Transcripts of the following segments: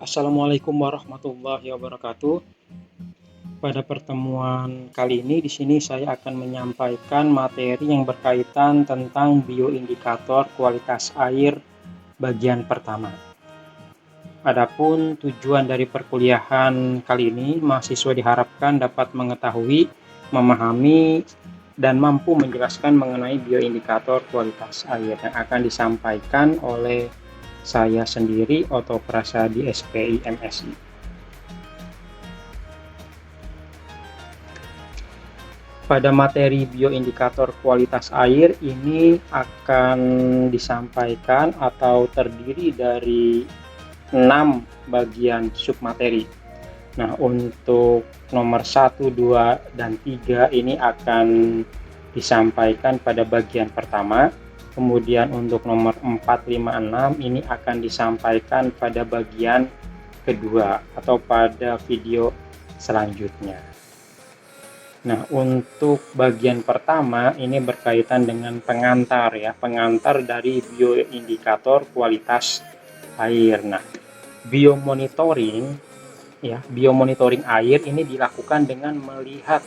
Assalamualaikum warahmatullahi wabarakatuh. Pada pertemuan kali ini di sini saya akan menyampaikan materi yang berkaitan tentang bioindikator kualitas air bagian pertama. Adapun tujuan dari perkuliahan kali ini, mahasiswa diharapkan dapat mengetahui, memahami, dan mampu menjelaskan mengenai bioindikator kualitas air yang akan disampaikan oleh saya sendiri, Oto Prasadi SPI MSI. Pada materi bioindikator kualitas air ini akan disampaikan atau terdiri dari 6 bagian submateri. Nah, untuk nomor 1, 2, dan 3 ini akan disampaikan pada bagian pertama. Kemudian untuk nomor 4, 5, 6 ini akan disampaikan pada bagian kedua atau pada video selanjutnya. Nah, untuk bagian pertama ini berkaitan dengan pengantar ya, pengantar dari bioindikator kualitas air. Nah, biomonitoring air ini dilakukan dengan melihat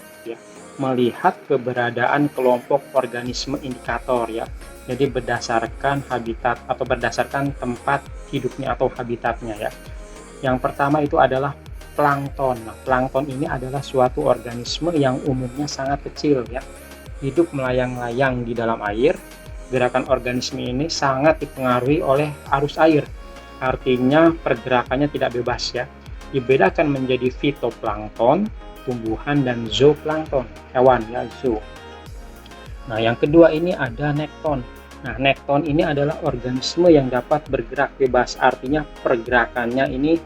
keberadaan kelompok organisme indikator ya. Jadi berdasarkan habitat atau berdasarkan tempat hidupnya atau habitatnya ya. Yang pertama itu adalah plankton. Nah, plankton ini adalah suatu organisme yang umumnya sangat kecil ya. Hidup melayang-layang di dalam air. Gerakan organisme ini sangat dipengaruhi oleh arus air. Artinya pergerakannya tidak bebas ya. Dibedakan menjadi fitoplankton, tumbuhan, dan zooplankton, hewan ya, zoo. Nah, yang kedua ini ada nekton. Nah, nekton ini adalah organisme yang dapat bergerak bebas, artinya pergerakannya ini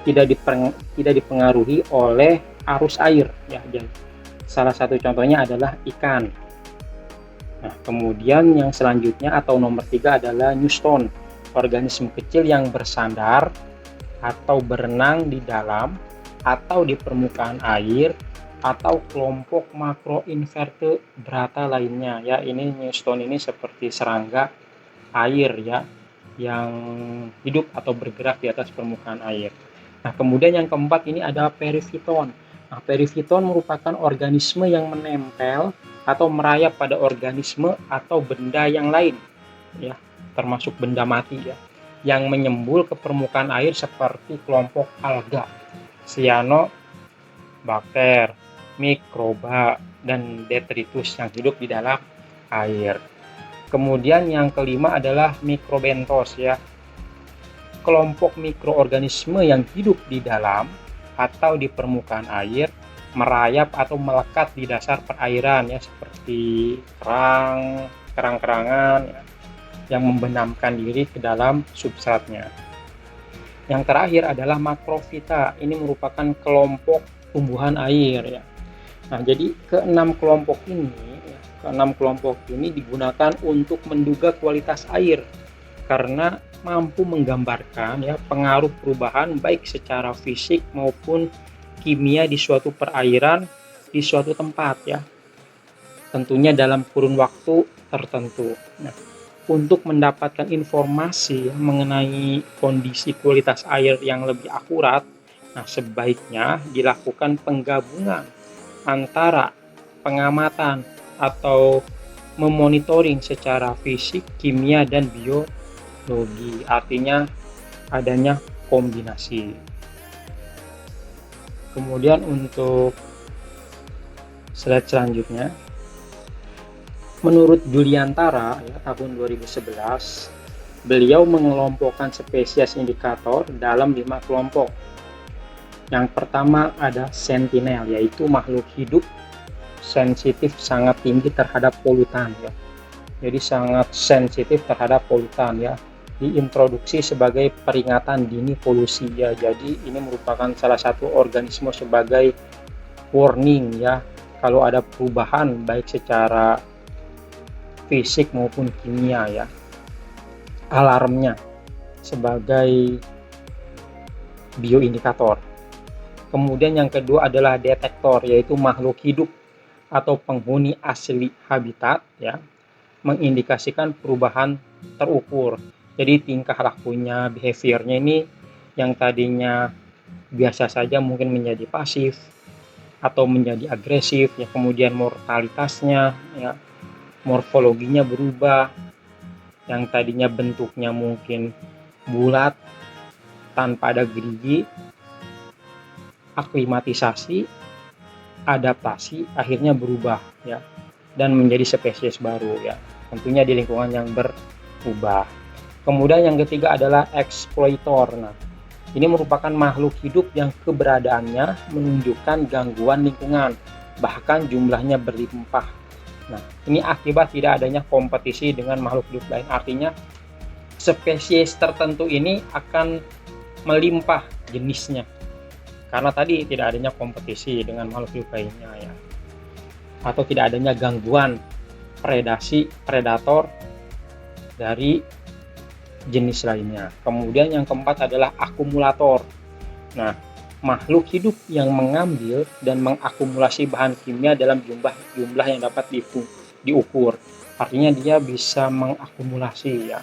tidak dipengaruhi oleh arus air ya. Dan salah satu contohnya adalah ikan. Nah, kemudian yang selanjutnya atau nomor 3 adalah neuston, organisme kecil yang bersandar atau berenang di dalam atau di permukaan air atau kelompok makroinvertebrata lainnya ya. Ini neuston ini seperti serangga air ya, yang hidup atau bergerak di atas permukaan air. Nah, kemudian yang keempat ini ada perifiton. Nah, perifiton merupakan organisme yang menempel atau merayap pada organisme atau benda yang lain ya, termasuk benda mati ya, yang menyembul ke permukaan air seperti kelompok alga, cyanobacter, mikroba, dan detritus yang hidup di dalam air. Kemudian yang kelima adalah mikrobentos ya, kelompok mikroorganisme yang hidup di dalam atau di permukaan air, merayap atau melekat di dasar perairan ya, seperti kerang-kerangan ya, yang membenamkan diri ke dalam substratnya. Yang terakhir adalah makrofita. Ini merupakan kelompok tumbuhan air ya. Nah, jadi keenam kelompok ini digunakan untuk menduga kualitas air karena mampu menggambarkan ya pengaruh perubahan baik secara fisik maupun kimia di suatu perairan, di suatu tempat ya. Tentunya dalam kurun waktu tertentu. Nah, untuk mendapatkan informasi mengenai kondisi kualitas air yang lebih akurat, nah sebaiknya dilakukan penggabungan antara pengamatan atau memonitoring secara fisik, kimia, dan biologi. Artinya adanya kombinasi. Kemudian untuk slide selanjutnya, menurut Juliantara ya, tahun 2011, beliau mengelompokkan spesies indikator dalam 5 kelompok. Yang pertama ada sentinel, yaitu makhluk hidup sensitif sangat tinggi terhadap polutan ya. Jadi sangat sensitif terhadap polutan ya. Diintroduksi sebagai peringatan dini polusi ya. Jadi ini merupakan salah satu organisme sebagai warning ya, kalau ada perubahan baik secara fisik maupun kimia ya. Alarmnya sebagai bioindikator. Kemudian yang kedua adalah detektor, yaitu makhluk hidup atau penghuni asli habitat ya, mengindikasikan perubahan terukur. Jadi tingkah lakunya, behaviornya ini yang tadinya biasa saja mungkin menjadi pasif atau menjadi agresif ya, kemudian mortalitasnya ya, morfologinya berubah, yang tadinya bentuknya mungkin bulat tanpa ada gerigi, aklimatisasi, adaptasi, akhirnya berubah ya, dan menjadi spesies baru ya, tentunya di lingkungan yang berubah. Kemudian yang ketiga adalah eksploitor. Nah, ini merupakan makhluk hidup yang keberadaannya menunjukkan gangguan lingkungan, bahkan jumlahnya berlimpah. Nah, ini akibat tidak adanya kompetisi dengan makhluk hidup lain. Artinya spesies tertentu ini akan melimpah jenisnya karena tadi tidak adanya kompetisi dengan makhluk hidup lainnya ya, atau tidak adanya gangguan predator dari jenis lainnya. Kemudian yang keempat adalah akumulator. Nah, makhluk hidup yang mengambil dan mengakumulasi bahan kimia dalam jumlah yang dapat diukur. Artinya dia bisa mengakumulasi ya,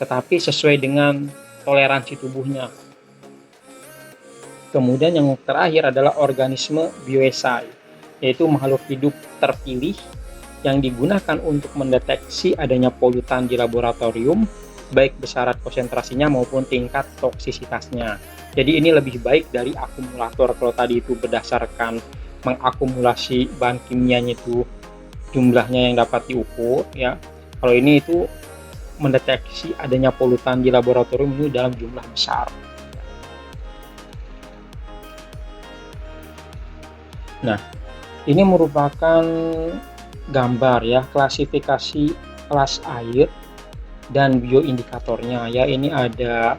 tetapi sesuai dengan toleransi tubuhnya. Kemudian yang terakhir adalah organisme bioesai, yaitu makhluk hidup terpilih yang digunakan untuk mendeteksi adanya polutan di laboratorium, baik besaran konsentrasinya maupun tingkat toksisitasnya. Jadi ini lebih baik dari akumulator. Kalau tadi itu berdasarkan mengakumulasi bahan kimianya itu jumlahnya yang dapat diukur ya. Kalau ini itu mendeteksi adanya polutan di laboratorium itu dalam jumlah besar. Nah, ini merupakan gambar ya, klasifikasi kelas air dan bioindikatornya ya. Ini ada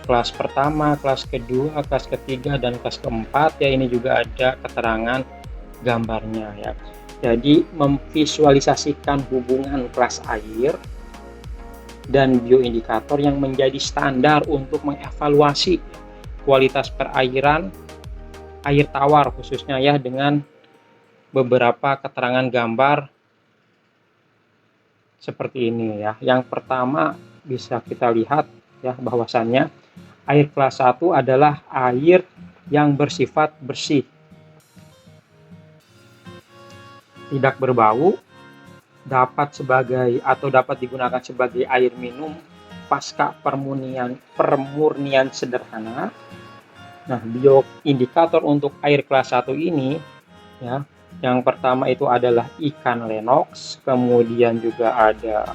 kelas pertama, kelas kedua, kelas ketiga, dan kelas keempat ya. Ini juga ada keterangan gambarnya ya. Jadi memvisualisasikan hubungan kelas air dan bioindikator yang menjadi standar untuk mengevaluasi kualitas perairan, air tawar khususnya ya, dengan beberapa keterangan gambar seperti ini ya. Yang pertama bisa kita lihat ya, bahwasannya air kelas 1 adalah air yang bersifat bersih, tidak berbau, dapat digunakan sebagai air minum pasca permurnian sederhana. Nah, bioindikator untuk air kelas 1 ini ya, yang pertama itu adalah ikan lenox, kemudian juga ada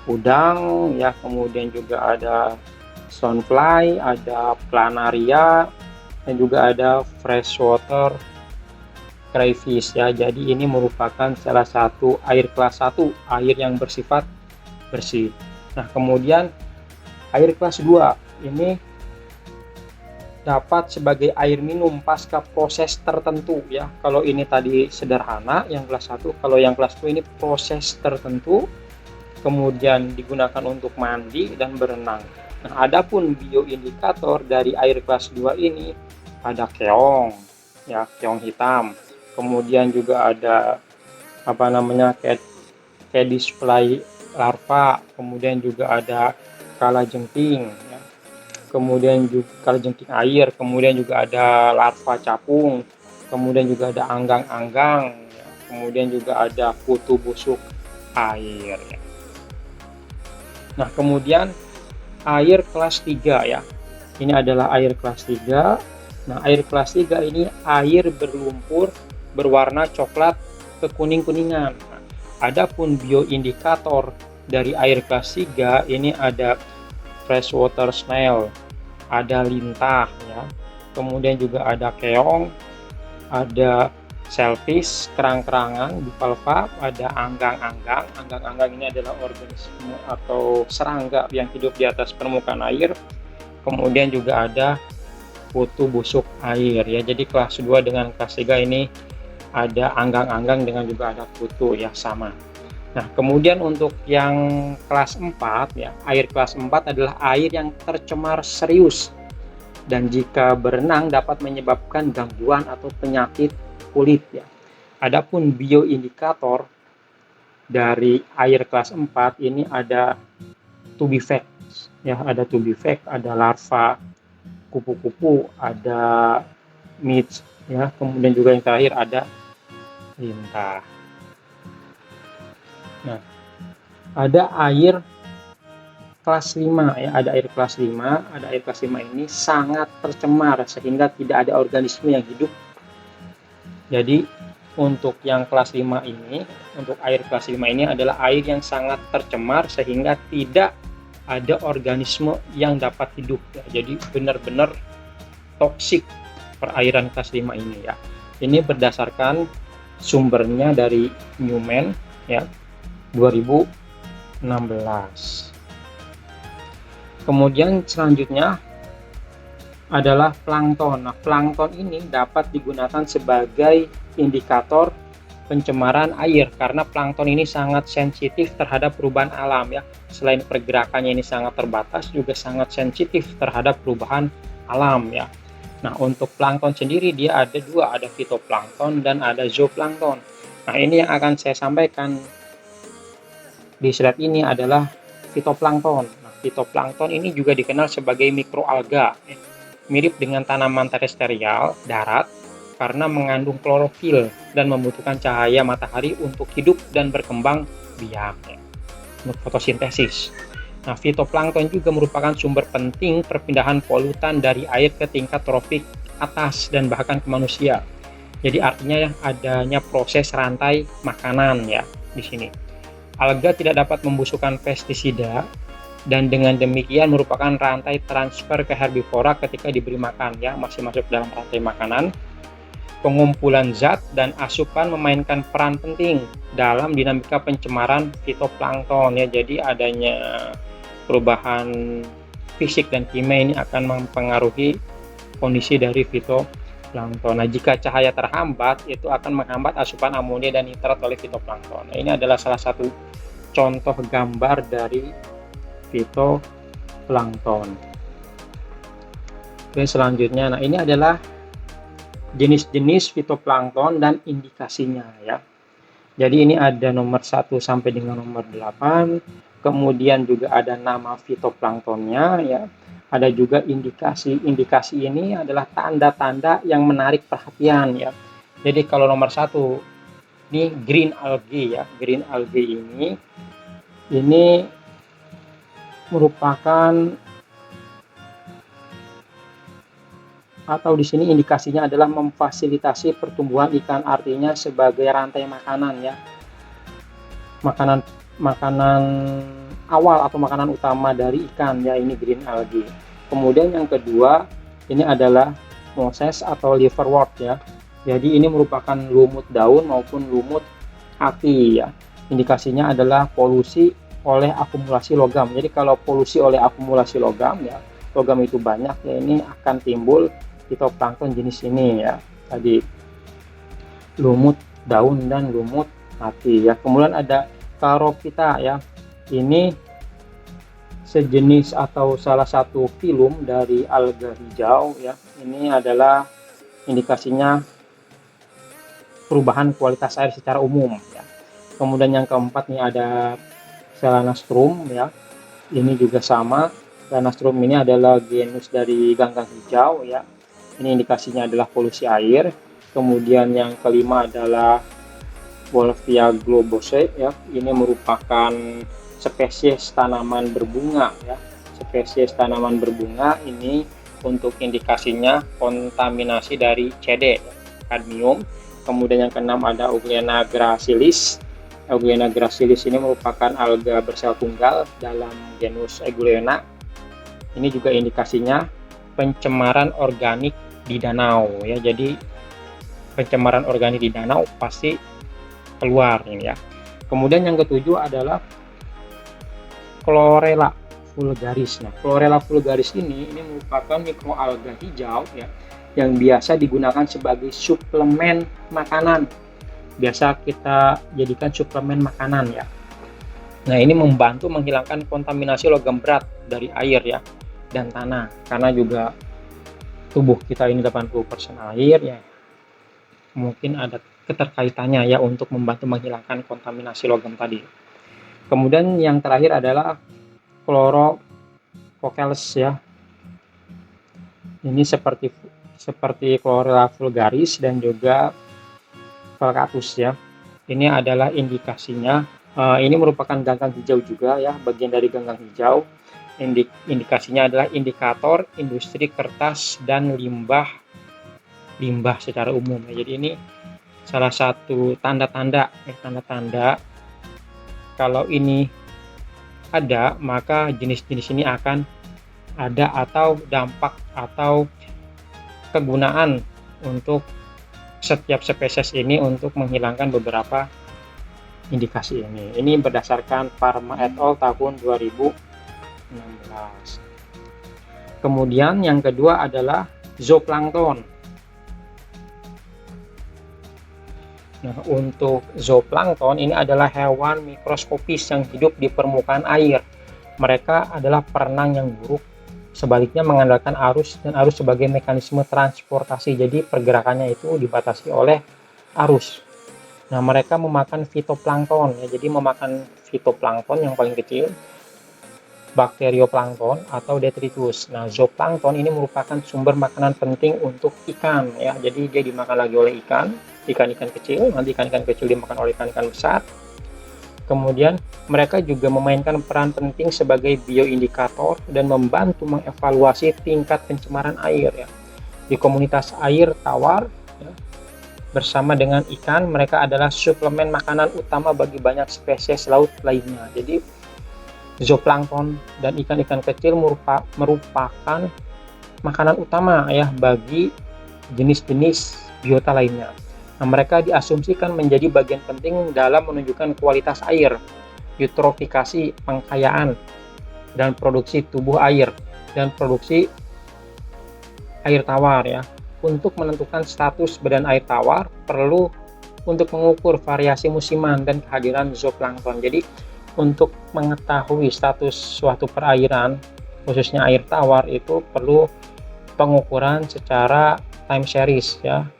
udang ya, kemudian juga ada stonefish, ada planaria, dan juga ada freshwater crayfish ya. Jadi ini merupakan salah satu air kelas 1, air yang bersifat bersih. Nah, kemudian air kelas 2 ini dapat sebagai air minum pasca proses tertentu ya. Kalau ini tadi sederhana yang kelas 1, kalau yang kelas 2 ini proses tertentu, kemudian digunakan untuk mandi dan berenang. Nah, adapun bioindikator dari air kelas 2 ini ada keong ya, keong hitam. Kemudian juga ada display larva, kemudian juga ada kalajengking ya. Kemudian juga kalajengking air, kemudian juga ada larva capung, kemudian juga ada anggang-anggang ya. Kemudian juga ada kutu busuk air ya. Nah, kemudian air kelas 3 ya. Ini adalah air kelas 3. Nah, air kelas 3 ini air berlumpur berwarna coklat kekuning-kuningan. Nah, adapun bioindikator dari air kelas 3 ini ada freshwater snail, ada lintah ya, kemudian juga ada keong, ada shellfish, kerang-kerangan, bivalva, ada anggang-anggang. Anggang-anggang ini adalah organisme atau serangga yang hidup di atas permukaan air. Kemudian juga ada kutu busuk air ya. Jadi kelas 2 dengan kelas 3 ini ada anggang-anggang dengan juga ada kutu ya, sama. Nah, kemudian untuk yang kelas 4 ya, air kelas 4 adalah air yang tercemar serius dan jika berenang dapat menyebabkan gangguan atau penyakit kulit ya. Adapun bioindikator dari air kelas 4 ini ada tubifex ya, ada tubifex, ada larva kupu-kupu, ada mitch ya, kemudian juga yang terakhir ada lintah. Nah, ada air kelas 5 ya, ada air kelas 5. Ada air kelas 5 ini sangat tercemar sehingga tidak ada organisme yang hidup. Jadi untuk yang kelas 5 ini, untuk air kelas 5 ini adalah air yang sangat tercemar sehingga tidak ada organisme yang dapat hidup ya. Jadi benar-benar toksik perairan kelas 5 ini ya. Ini berdasarkan sumbernya dari Newman ya, 2016. Kemudian selanjutnya adalah plankton. Nah, plankton ini dapat digunakan sebagai indikator pencemaran air karena plankton ini sangat sensitif terhadap perubahan alam ya. Selain pergerakannya ini sangat terbatas, juga sangat sensitif terhadap perubahan alam ya. Nah, untuk plankton sendiri dia ada dua, ada fitoplankton dan ada zooplankton. Nah, ini yang akan saya sampaikan di slide ini adalah fitoplankton. Nah, fitoplankton ini juga dikenal sebagai mikroalga, mirip dengan tanaman terestrial darat karena mengandung klorofil dan membutuhkan cahaya matahari untuk hidup dan berkembang biak ya, untuk fotosintesis. Nah, fitoplankton juga merupakan sumber penting perpindahan polutan dari air ke tingkat tropik atas dan bahkan ke manusia. Jadi artinya ya adanya proses rantai makanan ya di sini. Alga tidak dapat membusukkan pestisida dan dengan demikian merupakan rantai transfer ke herbivora ketika diberi makan ya, masih masuk dalam rantai makanan. Pengumpulan zat dan asupan memainkan peran penting dalam dinamika pencemaran fitoplankton ya. Jadi adanya perubahan fisik dan kimia ini akan mempengaruhi kondisi dari fitoplankton. Nah, jika cahaya terhambat itu akan menghambat asupan amonia dan nitrat oleh fitoplankton. Nah, ini adalah salah satu contoh gambar dari fitoplankton. Oke, selanjutnya, nah ini adalah jenis-jenis fitoplankton dan indikasinya ya. Jadi ini ada nomor 1 sampai dengan nomor 8, kemudian juga ada nama fitoplanktonnya ya. Ada juga indikasi. Indikasi ini adalah tanda-tanda yang menarik perhatian ya. Jadi kalau nomor 1 ini green algae ya. Green algae ini merupakan atau di sini indikasinya adalah memfasilitasi pertumbuhan ikan, artinya sebagai rantai makanan ya. Makanan awal atau makanan utama dari ikan ya, ini green algae. Kemudian yang kedua ini adalah moses atau liverwort ya. Jadi ini merupakan lumut daun maupun lumut api ya. Indikasinya adalah polusi oleh akumulasi logam. Jadi kalau polusi oleh akumulasi logam ya, logam itu banyak ya, ini akan timbul fitoplankton jenis ini ya. Tadi lumut daun dan lumut api ya. Kemudian ada Charophyta ya. Ini sejenis atau salah satu filum dari alga hijau ya. Ini adalah indikasinya perubahan kualitas air secara umum ya. Kemudian yang keempat nih ada Selanastrum ya. Ini juga sama. Selanastrum ini adalah genus dari ganggang hijau ya. Ini indikasinya adalah polusi air. Kemudian yang kelima adalah Wolffia globose ya. Ini merupakan spesies tanaman berbunga ya. Spesies tanaman berbunga ini untuk indikasinya kontaminasi dari CD kadmium. Kemudian yang keenam ada Euglena gracilis. Euglena gracilis ini merupakan alga bersel tunggal dalam genus Euglena. Ini juga indikasinya pencemaran organik di danau ya. Jadi pencemaran organik di danau pasti keluar ini ya. Kemudian yang ketujuh adalah Chlorella vulgaris. Nah, Chlorella vulgaris ini merupakan mikroalga hijau ya yang biasa digunakan sebagai suplemen makanan. Biasa kita jadikan suplemen makanan ya. Nah, ini membantu menghilangkan kontaminasi logam berat dari air ya dan tanah, karena juga tubuh kita ini 80% air ya. Mungkin ada keterkaitannya ya untuk membantu menghilangkan kontaminasi logam tadi. Kemudian yang terakhir adalah Chlorofocales ya. Ini seperti Chlorella vulgaris dan juga Falcatus ya. Ini adalah indikasinya. Ini merupakan ganggang hijau juga ya, bagian dari ganggang hijau. Indikasinya adalah indikator industri kertas dan limbah secara umum ya. Jadi ini salah satu tanda-tanda kalau ini ada, maka jenis-jenis ini akan ada atau dampak atau kegunaan untuk setiap spesies ini untuk menghilangkan beberapa indikasi ini. Ini berdasarkan Parma et al. Tahun 2016. Kemudian yang kedua adalah zooplankton. Nah, untuk zooplankton ini adalah hewan mikroskopis yang hidup di permukaan air. Mereka adalah perenang yang buruk, sebaliknya mengandalkan arus, dan arus sebagai mekanisme transportasi. Jadi pergerakannya itu dibatasi oleh arus. Nah, mereka memakan fitoplankton ya. Jadi memakan fitoplankton yang paling kecil, bakterioplankton atau detritus. Nah, zooplankton ini merupakan sumber makanan penting untuk ikan ya. Jadi dia dimakan lagi oleh ikan-ikan kecil, nanti ikan-ikan kecil dimakan oleh ikan-ikan besar. Kemudian mereka juga memainkan peran penting sebagai bioindikator dan membantu mengevaluasi tingkat pencemaran air ya. Di komunitas air tawar ya, bersama dengan ikan, mereka adalah suplemen makanan utama bagi banyak spesies laut lainnya. Jadi zooplankton dan ikan-ikan kecil merupakan makanan utama ya bagi jenis-jenis biota lainnya. Nah, mereka diasumsikan menjadi bagian penting dalam menunjukkan kualitas air, eutrofikasi, pengkayaan, dan produksi tubuh air, dan produksi air tawar ya. Untuk menentukan status badan air tawar, perlu untuk mengukur variasi musiman dan kehadiran zooplankton. Jadi, untuk mengetahui status suatu perairan, khususnya air tawar, itu perlu pengukuran secara time series ya,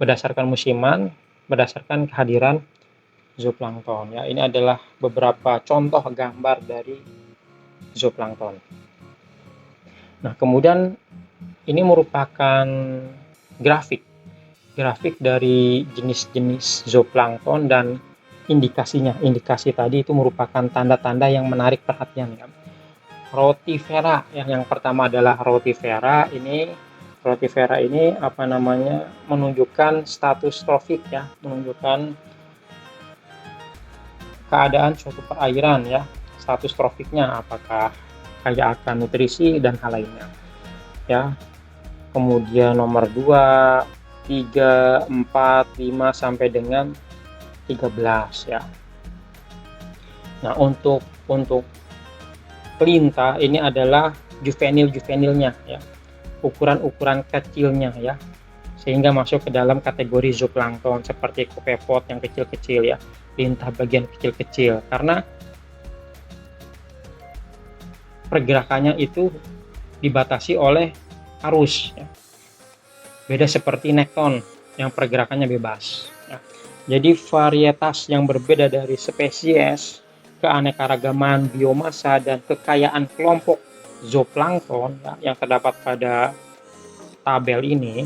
berdasarkan musiman, berdasarkan kehadiran zooplankton ya. Ini adalah beberapa contoh gambar dari zooplankton. Nah, kemudian ini merupakan grafik dari jenis-jenis zooplankton dan indikasinya. Indikasi tadi itu merupakan tanda-tanda yang menarik perhatian ya. Rotifera yang pertama adalah rotifera. Rotifera ini menunjukkan status trofik ya, menunjukkan keadaan suatu perairan ya, status trofiknya apakah kaya akan nutrisi dan hal lainnya ya. Kemudian nomor 2, 3, 4, 5 sampai dengan 13 ya. Nah, untuk pelinta ini adalah juvenilnya ya, ukuran kecilnya ya, sehingga masuk ke dalam kategori zooplankton seperti kopepod yang kecil-kecil ya, lintah bagian kecil-kecil, karena pergerakannya itu dibatasi oleh arus ya. Beda seperti nekton yang pergerakannya bebas ya. Jadi varietas yang berbeda dari spesies, keanekaragaman biomasa, dan kekayaan kelompok zooplankton ya, yang terdapat pada tabel ini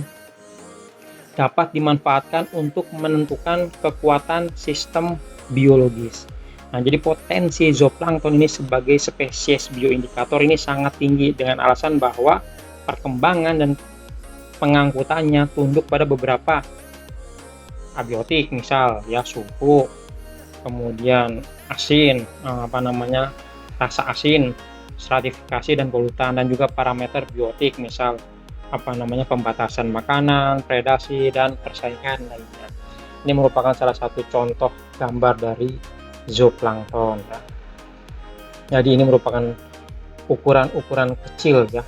dapat dimanfaatkan untuk menentukan kekuatan sistem biologis. Nah, jadi potensi zooplankton ini sebagai spesies bioindikator ini sangat tinggi dengan alasan bahwa perkembangan dan pengangkutannya tunduk pada beberapa abiotik, misal ya suhu, kemudian asin, rasa asin, stratifikasi dan polutan, dan juga parameter biotik, misal pembatasan makanan, predasi, dan persaingan lainnya. Ini merupakan salah satu contoh gambar dari zooplankton ya. Jadi ini merupakan ukuran-ukuran kecil ya,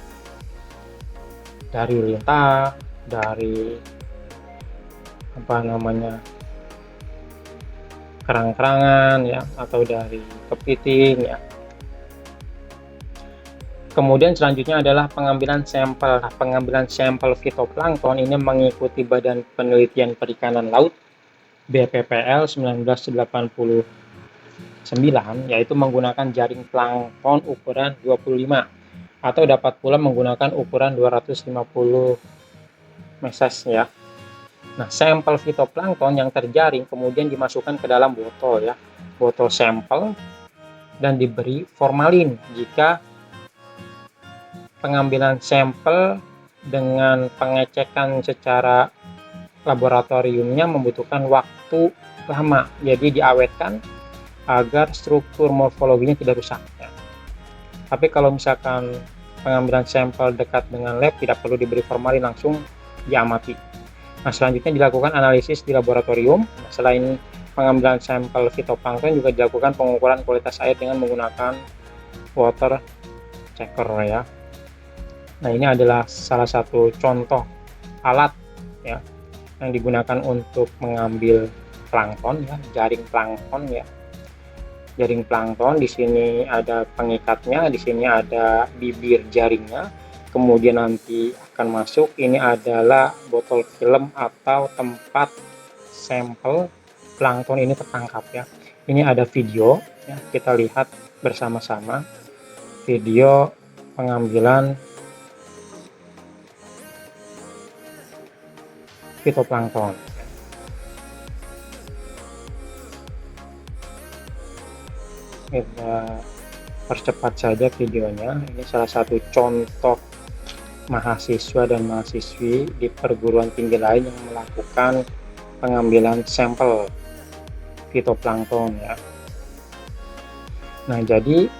dari lintah, dari kerang-kerangan ya, atau dari kepiting ya. Kemudian selanjutnya adalah pengambilan sampel. Nah, pengambilan sampel fitoplankton ini mengikuti Badan Penelitian Perikanan Laut BPPL 1989, yaitu menggunakan jaring plankton ukuran 25 atau dapat pula menggunakan ukuran 250 meses ya. Nah, sampel fitoplankton yang terjaring kemudian dimasukkan ke dalam botol ya, botol sampel, dan diberi formalin jika pengambilan sampel dengan pengecekan secara laboratoriumnya membutuhkan waktu lama, jadi diawetkan agar struktur morfologinya tidak rusak ya. Tapi kalau misalkan pengambilan sampel dekat dengan lab, tidak perlu diberi formalin, langsung diamati. Nah, selanjutnya dilakukan analisis di laboratorium. Nah, selain pengambilan sampel fitoplankton juga dilakukan pengukuran kualitas air dengan menggunakan water checker ya. Nah, ini adalah salah satu contoh alat ya yang digunakan untuk mengambil plankton ya, jaring plankton ya. Jaring plankton di sini ada pengikatnya, di sini ada bibir jaringnya. Kemudian nanti akan masuk, ini adalah botol film atau tempat sampel plankton ini tertangkap ya. Ini ada video ya, kita lihat bersama-sama video pengambilan fitoplankton. Kita percepat saja videonya. Ini salah satu contoh mahasiswa dan mahasiswi di perguruan tinggi lain yang melakukan pengambilan sampel fitoplankton ya. Nah, jadi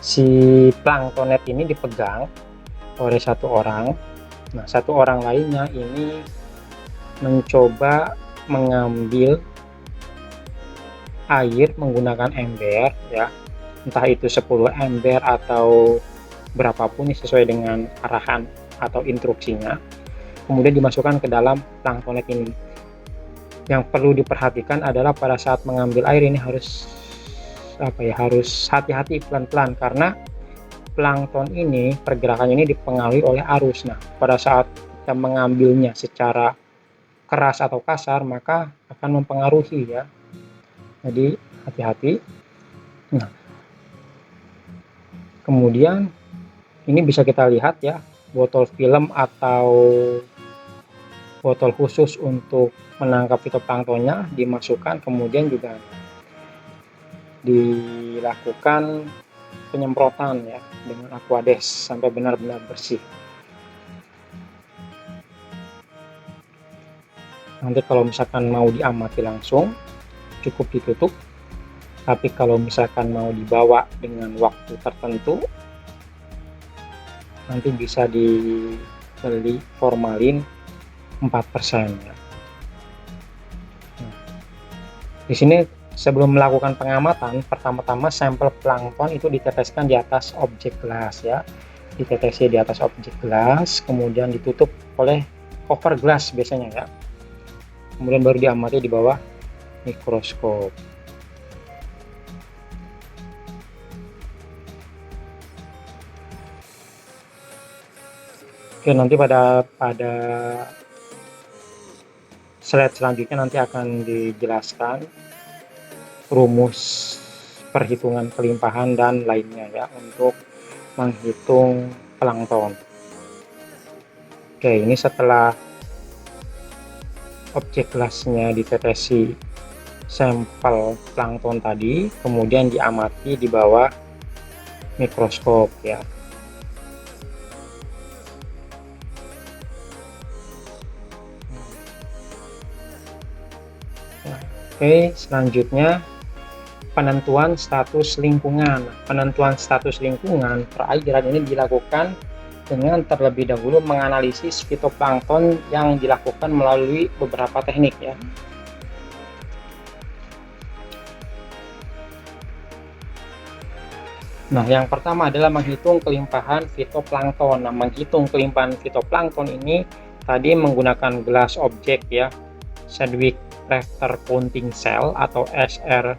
si planktonet ini dipegang oleh satu orang. Nah, satu orang lainnya ini mencoba mengambil air menggunakan ember ya, entah itu 10 ember atau berapapun sesuai dengan arahan atau instruksinya, kemudian dimasukkan ke dalam planktonet ini. Yang perlu diperhatikan adalah pada saat mengambil air ini harus harus hati-hati, pelan-pelan, karena plankton ini pergerakannya ini dipengaruhi oleh arus. Nah, pada saat kita mengambilnya secara keras atau kasar maka akan mempengaruhi ya. Jadi hati-hati. Nah, kemudian ini bisa kita lihat ya, botol film atau botol khusus untuk menangkap fitoplanktonnya dimasukkan, kemudian juga dilakukan penyemprotan ya dengan aquades sampai benar-benar bersih. Nanti kalau misalkan mau diamati langsung cukup ditutup, tapi kalau misalkan mau dibawa dengan waktu tertentu nanti bisa dibeli formalin 4% ya. Nah, di sini sebelum melakukan pengamatan, pertama-tama sampel plankton itu diteteskan di atas objek gelas ya. Ditetesi di atas objek gelas, kemudian ditutup oleh cover gelas biasanya ya. Kemudian baru diamati di bawah mikroskop. Oke, nanti pada slide selanjutnya nanti akan dijelaskan rumus perhitungan kelimpahan dan lainnya ya untuk menghitung plankton. Oke, ini setelah objek gelasnya ditetesi sampel plankton tadi, kemudian diamati di bawah mikroskop ya. Oke, selanjutnya penentuan status lingkungan. Penentuan status lingkungan perairan ini dilakukan dengan terlebih dahulu menganalisis fitoplankton yang dilakukan melalui beberapa teknik ya. Nah, yang pertama adalah menghitung kelimpahan fitoplankton. Nah, menghitung kelimpahan fitoplankton ini tadi menggunakan gelas objek ya, Sedgwick Refter Counting Cell atau SRCC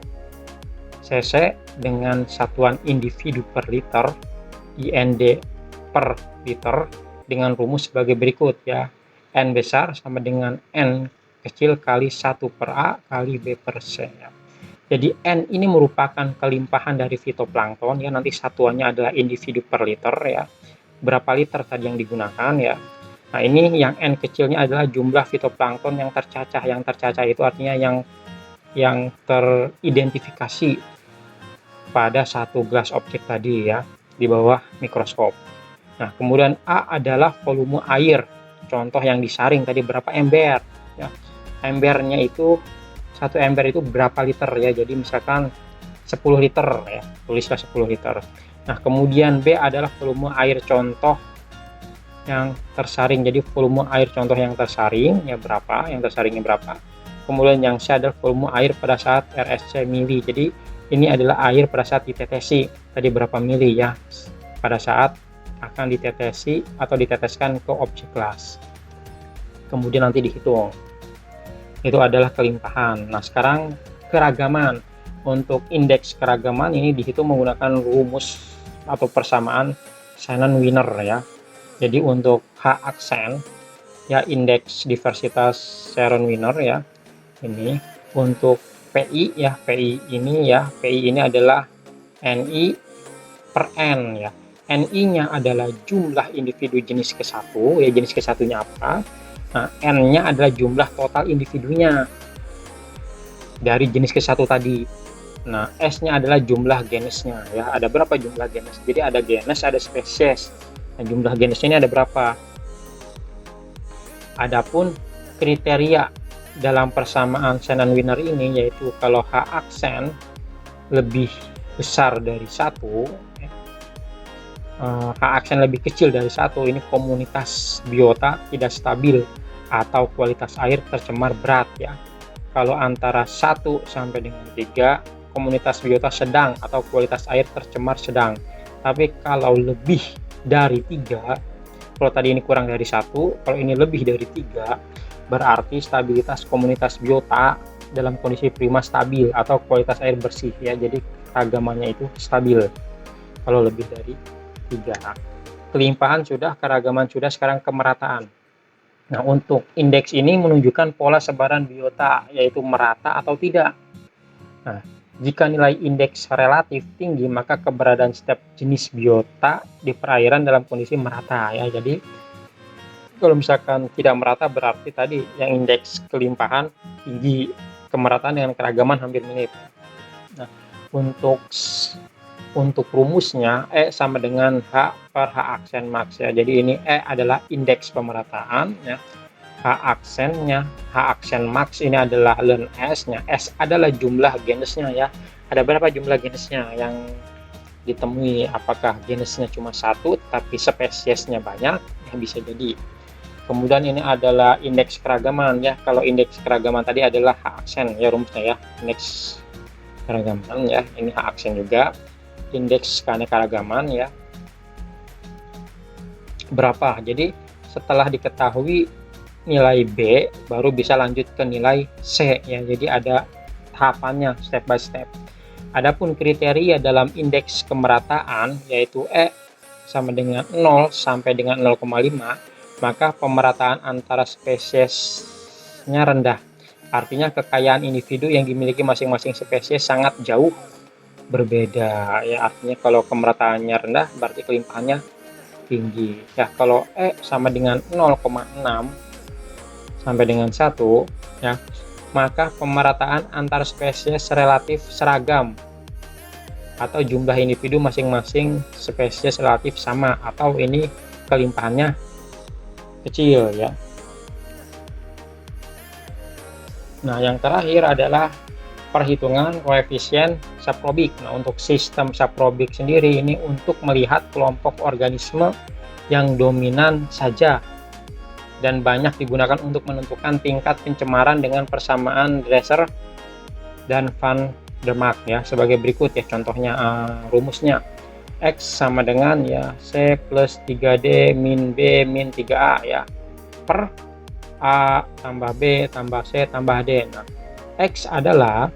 dengan satuan individu per liter, IND per liter, dengan rumus sebagai berikut ya. N besar sama dengan N kecil kali 1 per A kali B per C ya. Jadi N ini merupakan kelimpahan dari fitoplankton ya, nanti satuannya adalah individu per liter ya. Berapa liter tadi yang digunakan ya. Nah, ini yang N kecilnya adalah jumlah fitoplankton yang tercacah. Yang tercacah itu artinya yang teridentifikasi pada satu gelas objek tadi ya, di bawah mikroskop. Nah, kemudian A adalah volume air. Contoh yang disaring tadi berapa ember ya. Embernya itu, satu ember itu berapa liter ya, jadi misalkan 10 liter ya, tulislah 10 liter. Nah, kemudian B adalah volume air contoh yang tersaring, jadi volume air contoh yang tersaring ya berapa, yang tersaringnya berapa. Kemudian yang C adalah volume air pada saat RSC mili, jadi ini adalah air pada saat ditetesi, tadi berapa mili ya, pada saat akan ditetesi atau diteteskan ke objek gelas. Kemudian nanti dihitung. Itu adalah kelimpahan. Nah, sekarang keragaman. Untuk indeks keragaman ini dihitung menggunakan rumus atau persamaan Shannon-Wiener ya. Jadi untuk H aksen ya, indeks diversitas Shannon-Wiener ya. Ini untuk PI ya, PI ini adalah NI per N ya. NI-nya adalah jumlah individu jenis ke-1 ya, jenis ke-1-nya apa? Nah, N-nya adalah jumlah total individunya dari jenis ke-1 tadi. Nah, S-nya adalah jumlah genusnya ya. Ada berapa jumlah genus? Jadi ada genus, ada spesies. Nah, jumlah genusnya ini ada berapa? Adapun kriteria dalam persamaan Shannon-Wiener ini yaitu kalau H aksen lebih besar dari 1, H aksen lebih kecil dari 1, ini komunitas biota tidak stabil atau kualitas air tercemar berat ya. Kalau antara 1 sampai dengan 3, komunitas biota sedang atau kualitas air tercemar sedang. Tapi kalau lebih dari 3, kalau tadi ini kurang dari 1, kalau ini lebih dari 3, berarti stabilitas komunitas biota dalam kondisi prima stabil atau kualitas air bersih ya. Jadi keragamannya itu stabil kalau lebih dari 3. Kelimpahan sudah, keragaman sudah, sekarang kemerataan. Nah, untuk indeks ini menunjukkan pola sebaran biota, yaitu merata atau tidak. Nah, jika nilai indeks relatif tinggi, maka keberadaan setiap jenis biota di perairan dalam kondisi merata ya. Jadi, kalau misalkan tidak merata berarti tadi yang indeks kelimpahan tinggi, kemerataan dengan keragaman hampir mirip. Nah, untuk rumusnya E sama dengan H per H aksen max ya. Jadi ini E adalah indeks pemerataan ya. H aksennya, H aksen max ini adalah ln S-nya. S adalah jumlah genusnya ya. Ada berapa jumlah genusnya yang ditemui? Apakah genusnya cuma 1 tapi spesiesnya banyak? Ya, bisa jadi. Kemudian ini adalah indeks keragaman ya. Kalau indeks keragaman tadi adalah H aksen ya rumusnya ya. Indeks keragaman ya. Ini H aksen juga. Indeks keanekaragaman ya berapa. Jadi setelah diketahui nilai B baru bisa lanjut ke nilai C ya. Jadi ada tahapannya step by step. Adapun kriteria dalam indeks kemerataan yaitu E sama dengan 0 sampai dengan 0,5, maka pemerataan antara spesiesnya rendah. Artinya kekayaan individu yang dimiliki masing-masing spesies sangat jauh berbeda ya. Artinya kalau kemerataannya rendah berarti kelimpahannya tinggi ya. Kalau E sama dengan 0,6 sampai dengan 1 ya, maka pemerataan antar spesies relatif seragam atau jumlah individu masing-masing spesies relatif sama atau ini kelimpahannya kecil ya. Nah, yang terakhir adalah perhitungan koefisien saprobik. Nah, untuk sistem saprobik sendiri ini untuk melihat kelompok organisme yang dominan saja dan banyak digunakan untuk menentukan tingkat pencemaran dengan persamaan Dresser dan Van der Mark ya, sebagai berikut ya contohnya. Rumusnya X sama dengan ya C plus 3D min B min 3A ya, per A tambah B tambah C tambah D. Nah, X adalah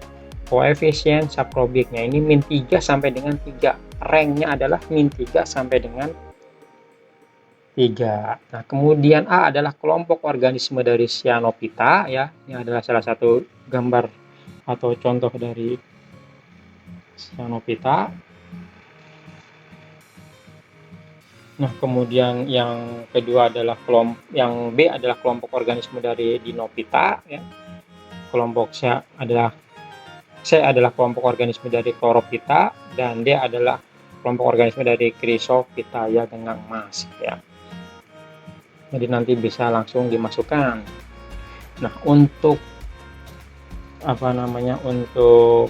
koefisien saprobiknya, ini min 3 sampai dengan 3, ranknya adalah min 3 sampai dengan 3. Nah, kemudian A adalah kelompok organisme dari Cyanophyta ya. Ini adalah salah satu gambar atau contoh dari Cyanophyta. Nah, kemudian yang kedua adalah yang B adalah kelompok organisme dari Dinophyta ya. Kelompok C adalah kelompok organisme dari Chlorophyta, dan D adalah kelompok organisme dari Chrysophyta ya, dengan mas ya. Jadi nanti bisa langsung dimasukkan. Nah, untuk untuk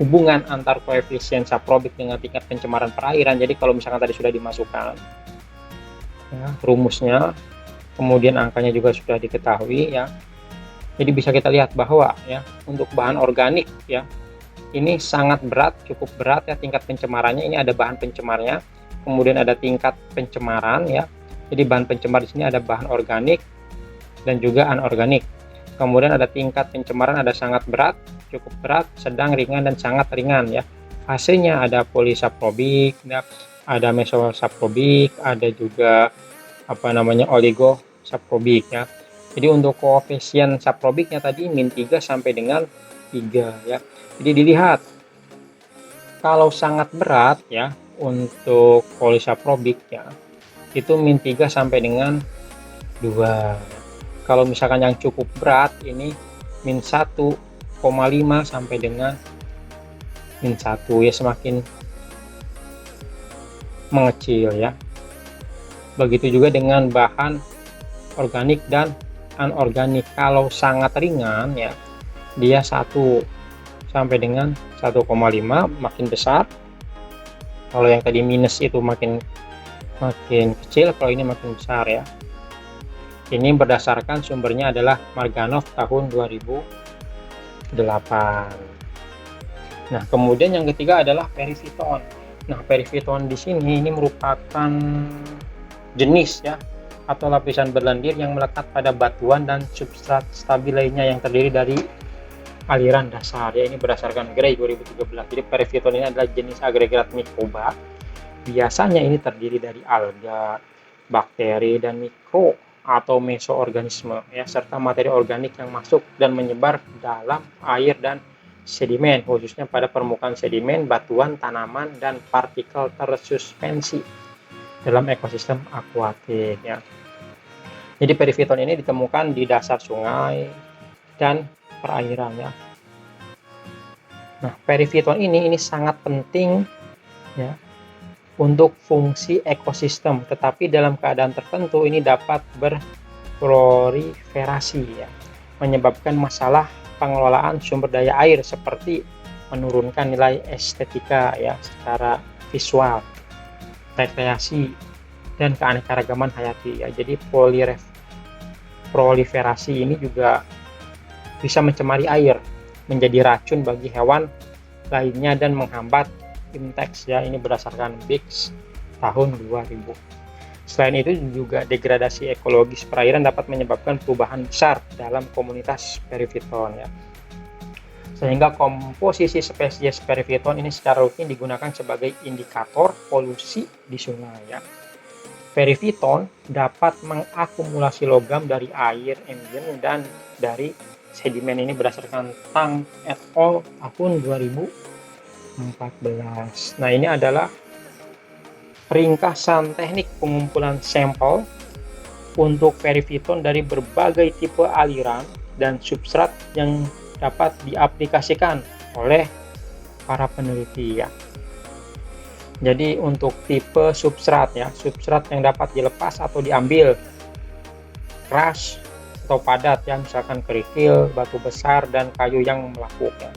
hubungan antar koefisien saprobik dengan tingkat pencemaran perairan, jadi kalau misalkan tadi sudah dimasukkan ya, rumusnya, kemudian angkanya juga sudah diketahui ya, jadi bisa kita lihat bahwa ya untuk bahan organik ya, ini sangat berat, cukup berat ya tingkat pencemarannya. Ini ada bahan pencemarnya, kemudian ada tingkat pencemaran ya. Jadi bahan pencemar di sini ada bahan organik dan juga anorganik. Kemudian ada tingkat pencemaran, ada sangat berat, cukup berat, sedang, ringan, dan sangat ringan ya. Fasenya ada polisaprobik, ada mesosaprobik, ada juga oligosaprobik ya. Jadi untuk koefisien saprobiknya tadi min 3 sampai dengan 3 ya. Jadi dilihat kalau sangat berat ya untuk polisaprobik ya, itu min 3 sampai dengan 2. Kalau misalkan yang cukup berat ini min 1,5 sampai dengan min 1 ya, semakin mengecil ya. Begitu juga dengan bahan organik dan anorganik. Kalau sangat ringan ya, dia 1 sampai dengan 1,5, makin besar. Kalau yang tadi minus itu makin kecil, kalau ini makin besar ya. Ini berdasarkan sumbernya adalah Marganov tahun 2008. Nah, kemudian yang ketiga adalah periviton. Nah, periviton di sini ini merupakan jenis ya atau lapisan berlendir yang melekat pada batuan dan substrat stabil lainnya yang terdiri dari aliran dasar ya. Ini berdasarkan Gray 2013. Jadi periviton ini adalah jenis agregat mikroba. Biasanya ini terdiri dari alga, bakteri, dan mikro atau mesoorganisme ya, serta materi organik yang masuk dan menyebar dalam air dan sedimen, khususnya pada permukaan sedimen, batuan, tanaman, dan partikel tersuspensi dalam ekosistem akuatik ya. Jadi periviton ini ditemukan di dasar sungai dan perairan ya. Nah, periviton ini sangat penting ya untuk fungsi ekosistem, tetapi dalam keadaan tertentu ini dapat berproliferasi ya, menyebabkan masalah pengelolaan sumber daya air seperti menurunkan nilai estetika ya secara visual, rekreasi, dan keanekaragaman hayati ya. Jadi proliferasi ini juga bisa mencemari air, menjadi racun bagi hewan lainnya, dan menghambat Imtex ya. Ini berdasarkan BIX tahun 2000. Selain itu juga degradasi ekologis perairan dapat menyebabkan perubahan besar dalam komunitas periviton ya. Sehingga komposisi spesies periviton ini secara rutin digunakan sebagai indikator polusi di sungai ya. Periviton dapat mengakumulasi logam dari air, ambien, dan dari sedimen. Ini berdasarkan Tang et al. Tahun 2014. Nah, ini adalah ringkasan teknik pengumpulan sampel untuk periviton dari berbagai tipe aliran dan substrat yang dapat diaplikasikan oleh para peneliti ya. Jadi untuk tipe substrat ya, substrat yang dapat dilepas atau diambil, keras atau padat ya, misalkan kerikil, batu besar, dan kayu yang melapuk ya.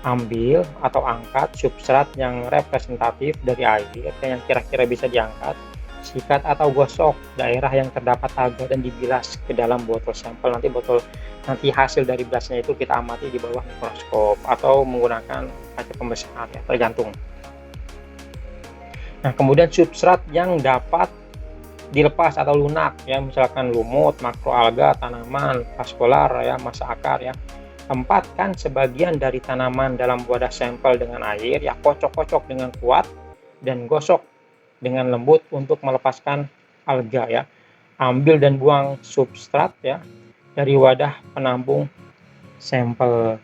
Ambil atau angkat substrat yang representatif dari air yang kira-kira bisa diangkat, sikat atau gosok daerah yang terdapat alga dan dibilas ke dalam botol sampel. Nanti hasil dari bilasnya itu kita amati di bawah mikroskop atau menggunakan kaca pembesar ya, tergantung. Nah, kemudian substrat yang dapat dilepas atau lunak ya, misalkan lumut, makroalga, tanaman, vaskolar ya, massa akar ya. Tempatkan sebagian dari tanaman dalam wadah sampel dengan air ya, kocok-kocok dengan kuat dan gosok dengan lembut untuk melepaskan alga ya. Ambil dan buang substrat ya dari wadah penampung sampel.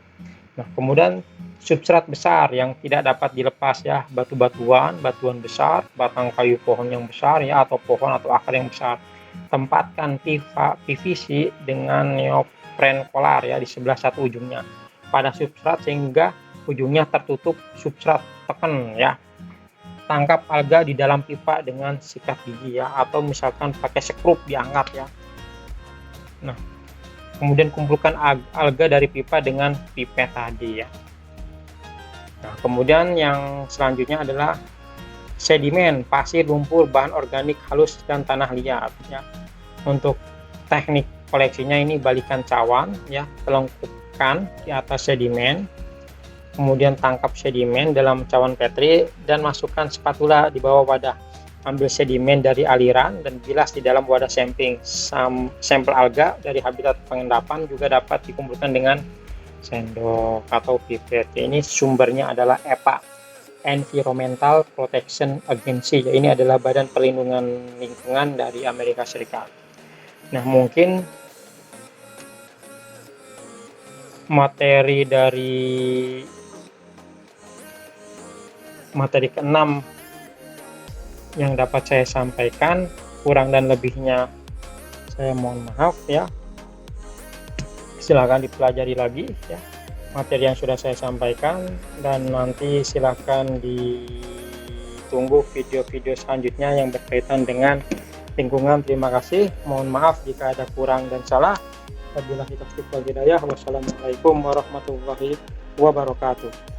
Nah, kemudian substrat besar yang tidak dapat dilepas ya, batuan besar, batang kayu pohon yang besar ya, atau pohon atau akar yang besar. Tempatkan PVC dengan neopren kolar ya di sebelah satu ujungnya pada substrat sehingga ujungnya tertutup substrat. Tekan ya. Tangkap alga di dalam pipa dengan sikat gigi ya, atau misalkan pakai sekrup diangkat ya. Nah, kemudian kumpulkan alga dari pipa dengan pipet tadi ya. Nah, kemudian yang selanjutnya adalah sedimen, pasir, lumpur, bahan organik halus, dan tanah liat ya. Untuk teknik koleksinya ini balikan cawan ya, telungkupkan di atas sedimen, kemudian tangkap sedimen dalam cawan petri dan masukkan spatula di bawah wadah. Ambil sedimen dari aliran dan bilas di dalam wadah sampling. Sampel alga dari habitat pengendapan juga dapat dikumpulkan dengan sendok atau pipet. Ini sumbernya adalah EPA, Environmental Protection Agency. Ini adalah Badan Perlindungan Lingkungan dari Amerika Serikat. Nah, mungkin materi ke-6 yang dapat saya sampaikan, kurang dan lebihnya saya mohon maaf ya. Silakan dipelajari lagi ya materi yang sudah saya sampaikan, dan nanti silakan ditunggu video-video selanjutnya yang berkaitan dengan lingkungan. Terima kasih, mohon maaf jika ada kurang dan salah. Wabillahi taufiq wal hidayah. Wassalamualaikum warahmatullahi wabarakatuh.